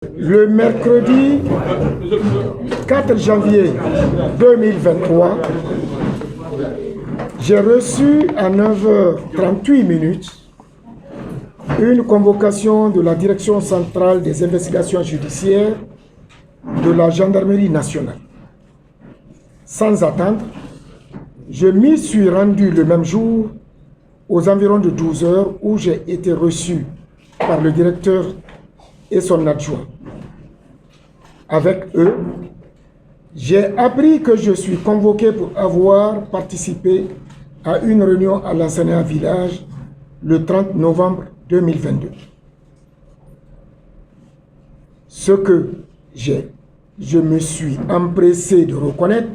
Le mercredi 4 janvier 2023, j'ai reçu à 9h38 une convocation de la Direction centrale des investigations judiciaires de la Gendarmerie nationale. Sans attendre, je m'y suis rendu le même jour aux environs de 12h où j'ai été reçu par le directeur et son adjoint. Avec eux, j'ai appris que je suis convoqué pour avoir participé à une réunion à l'Ansana Village le 30 novembre 2022. Ce que je me suis empressé de reconnaître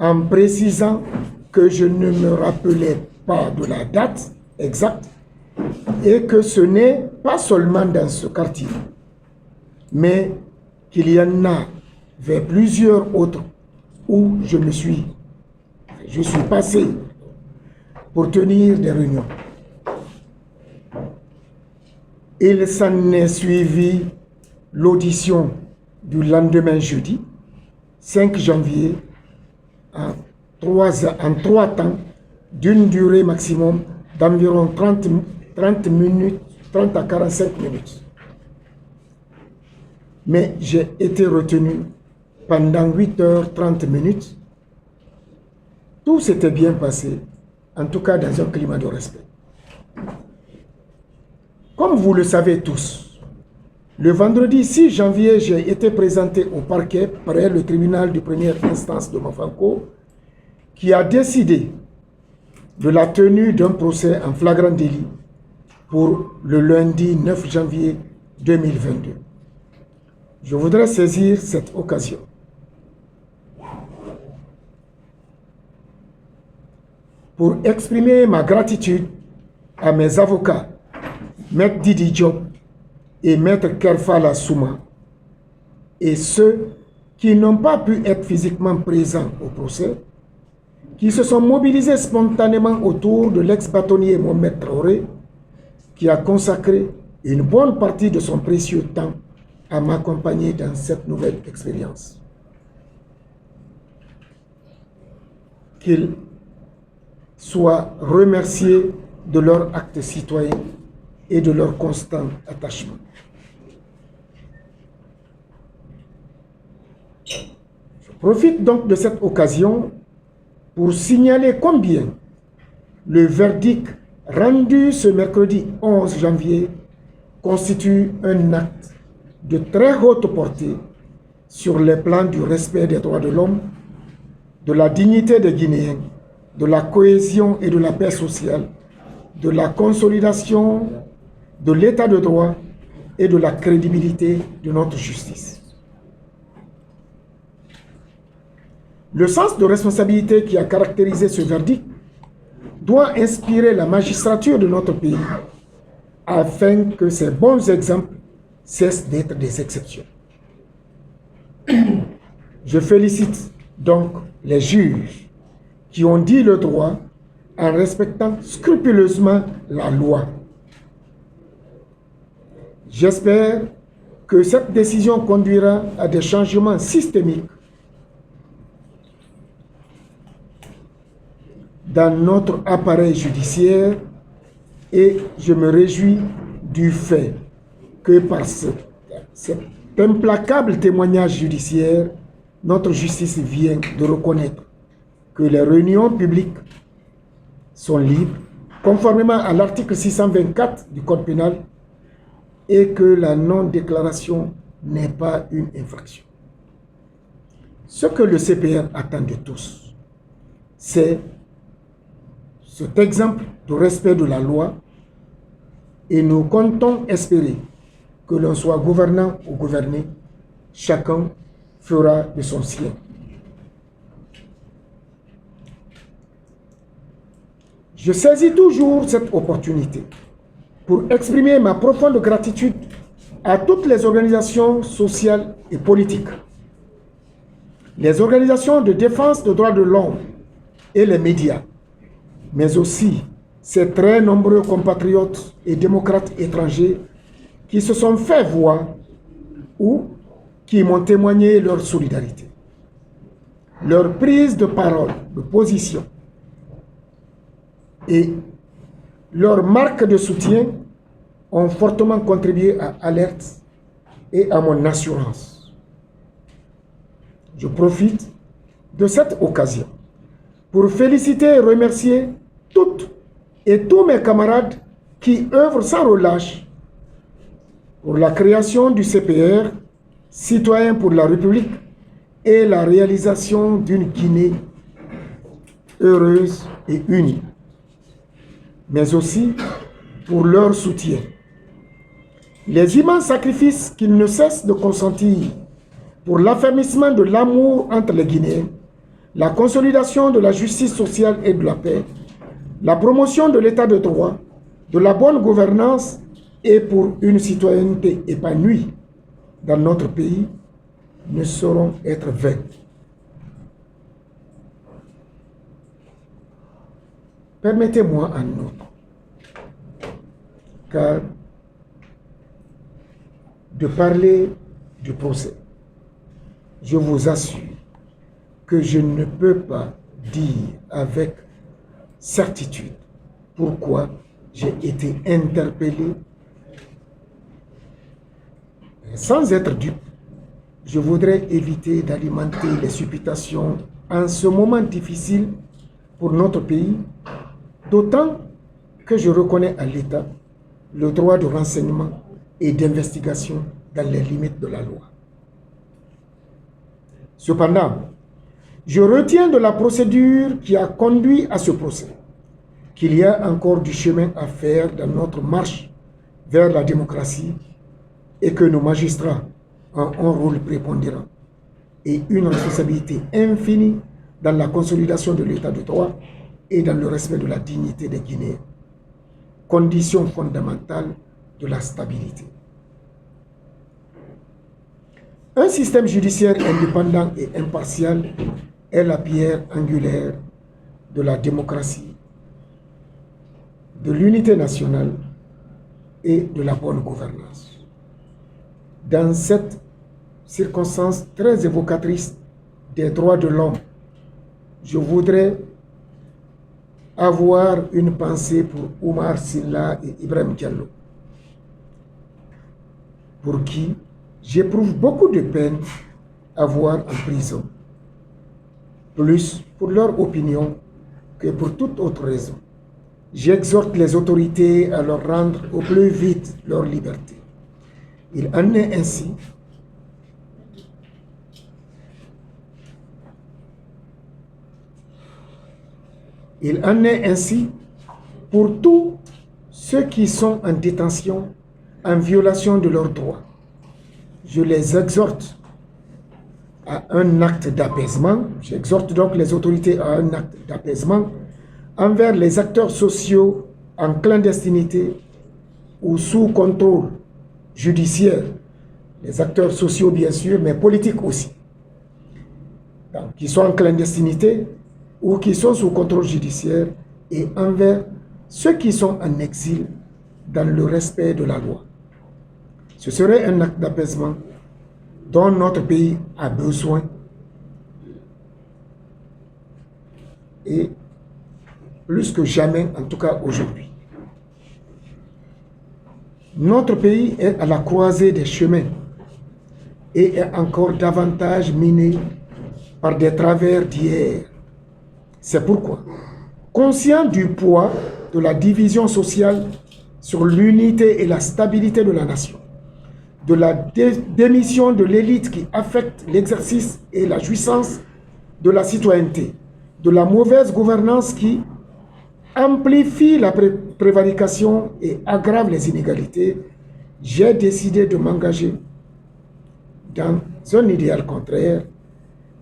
en précisant que je ne me rappelais pas de la date exacte et que ce n'est pas seulement dans ce quartier, mais qu'il y en avait plusieurs autres où je suis passé pour tenir des réunions. Il s'en est suivi l'audition du lendemain jeudi, 5 janvier, en trois temps, d'une durée maximum d'environ 30 à 45 minutes. Mais j'ai été retenu pendant 8h30. Tout s'était bien passé, en tout cas dans un climat de respect. Comme vous le savez tous, le vendredi 6 janvier, j'ai été présenté au parquet près le tribunal de première instance de Mofanko, qui a décidé de la tenue d'un procès en flagrant délit pour le lundi 9 janvier 2022. Je voudrais saisir cette occasion pour exprimer ma gratitude à mes avocats, Maître Didi Diop et Maître Kerfala Souma, et ceux qui n'ont pas pu être physiquement présents au procès, qui se sont mobilisés spontanément autour de l'ex-bâtonnier Mohamed Traoré, qui a consacré une bonne partie de son précieux temps à m'accompagner dans cette nouvelle expérience. Qu'ils soient remerciés de leur acte citoyen et de leur constant attachement. Je profite donc de cette occasion pour signaler combien le verdict rendu ce mercredi 11 janvier constitue un acte de très haute portée sur les plans du respect des droits de l'homme, de la dignité des Guinéens, de la cohésion et de la paix sociale, de la consolidation de l'état de droit et de la crédibilité de notre justice. Le sens de responsabilité qui a caractérisé ce verdict doit inspirer la magistrature de notre pays afin que ces bons exemples cessent d'être des exceptions. Je félicite donc les juges qui ont dit le droit en respectant scrupuleusement la loi. J'espère que cette décision conduira à des changements systémiques dans notre appareil judiciaire et je me réjouis du fait que par cet implacable témoignage judiciaire, notre justice vient de reconnaître que les réunions publiques sont libres, conformément à l'article 624 du Code pénal, et que la non-déclaration n'est pas une infraction. Ce que le CPR attend de tous, c'est cet exemple de respect de la loi et nous comptons espérer que l'on soit gouvernant ou gouverné, chacun fera de son sien. Je saisis toujours cette opportunité pour exprimer ma profonde gratitude à toutes les organisations sociales et politiques, les organisations de défense des droits de l'homme et les médias, mais aussi ces très nombreux compatriotes et démocrates étrangers qui se sont fait voir ou qui m'ont témoigné leur solidarité. Leur prise de parole, de position et leur marque de soutien ont fortement contribué à Alerte et à mon assurance. Je profite de cette occasion pour féliciter et remercier toutes et tous mes camarades qui œuvrent sans relâche pour la création du CPR, Citoyens pour la République, et la réalisation d'une Guinée heureuse et unie, mais aussi pour leur soutien. Les immenses sacrifices qu'ils ne cessent de consentir pour l'affermissement de l'amour entre les Guinéens, la consolidation de la justice sociale et de la paix, la promotion de l'état de droit, de la bonne gouvernance et pour une citoyenneté épanouie dans notre pays ne sauront être vains. Permettez-moi en outre, car de parler du procès, je vous assure que je ne peux pas dire avec certitude pourquoi j'ai été interpellé. Sans être dupe, je voudrais éviter d'alimenter les supputations en ce moment difficile pour notre pays, d'autant que je reconnais à l'État le droit de renseignement et d'investigation dans les limites de la loi. Cependant, je retiens de la procédure qui a conduit à ce procès qu'il y a encore du chemin à faire dans notre marche vers la démocratie et que nos magistrats ont un rôle prépondérant et une responsabilité infinie dans la consolidation de l'état de droit et dans le respect de la dignité des Guinéens, condition fondamentale de la stabilité. Un système judiciaire indépendant et impartial est la pierre angulaire de la démocratie, de l'unité nationale et de la bonne gouvernance. Dans cette circonstance très évocatrice des droits de l'homme, je voudrais avoir une pensée pour Oumar Silla et Ibrahim Diallo, pour qui j'éprouve beaucoup de peine à voir en prison, plus pour leur opinion que pour toute autre raison. J'exhorte les autorités à leur rendre au plus vite leur liberté. Il en est ainsi pour tous ceux qui sont en détention en violation de leurs droits. Je les exhorte à un acte d'apaisement. J'exhorte donc les autorités à un acte d'apaisement envers les acteurs sociaux en clandestinité ou sous contrôle judiciaire. Les acteurs sociaux bien sûr, mais politiques aussi. Donc, qui sont en clandestinité ou qui sont sous contrôle judiciaire, et envers ceux qui sont en exil dans le respect de la loi. Ce serait un acte d'apaisement dont notre pays a besoin et plus que jamais, en tout cas aujourd'hui. Notre pays est à la croisée des chemins et est encore davantage miné par des travers d'hier. C'est pourquoi, conscient du poids de la division sociale sur l'unité et la stabilité de la nation, de la démission de l'élite qui affecte l'exercice et la jouissance de la citoyenneté, de la mauvaise gouvernance qui amplifie la prévarication et aggrave les inégalités, j'ai décidé de m'engager dans un idéal contraire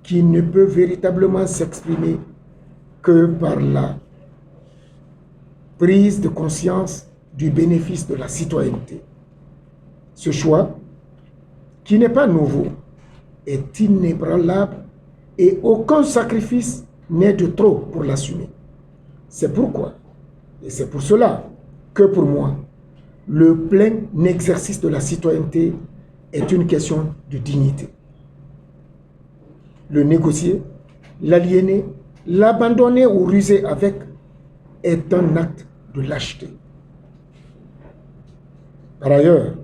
qui ne peut véritablement s'exprimer que par la prise de conscience du bénéfice de la citoyenneté. Ce choix, qui n'est pas nouveau, est inébranlable et aucun sacrifice n'est de trop pour l'assumer. C'est pourquoi, et c'est pour cela que pour moi, le plein exercice de la citoyenneté est une question de dignité. Le négocier, l'aliéner, l'abandonner ou ruser avec est un acte de lâcheté. Par ailleurs,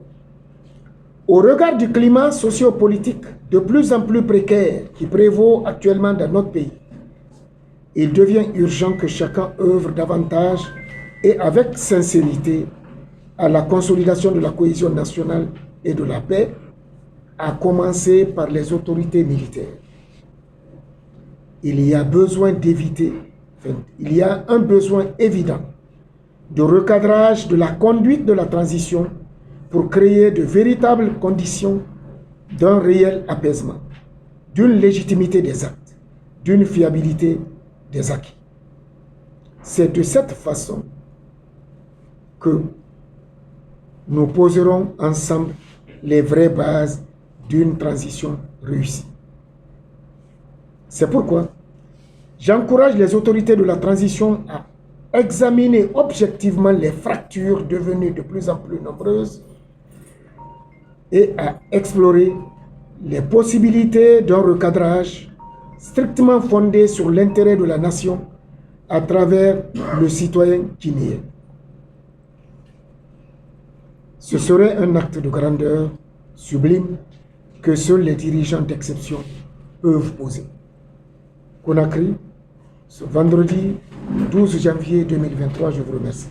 au regard du climat sociopolitique de plus en plus précaire qui prévaut actuellement dans notre pays, il devient urgent que chacun œuvre davantage et avec sincérité à la consolidation de la cohésion nationale et de la paix, à commencer par les autorités militaires. Il y a un besoin évident de recadrage de la conduite de la transition pour créer de véritables conditions d'un réel apaisement, d'une légitimité des actes, d'une fiabilité des acquis. C'est de cette façon que nous poserons ensemble les vraies bases d'une transition réussie. C'est pourquoi j'encourage les autorités de la transition à examiner objectivement les fractures devenues de plus en plus nombreuses et à explorer les possibilités d'un recadrage strictement fondé sur l'intérêt de la nation à travers le citoyen guinéen. Ce serait un acte de grandeur sublime que seuls les dirigeants d'exception peuvent poser. Conakry, ce vendredi 12 janvier 2023, je vous remercie.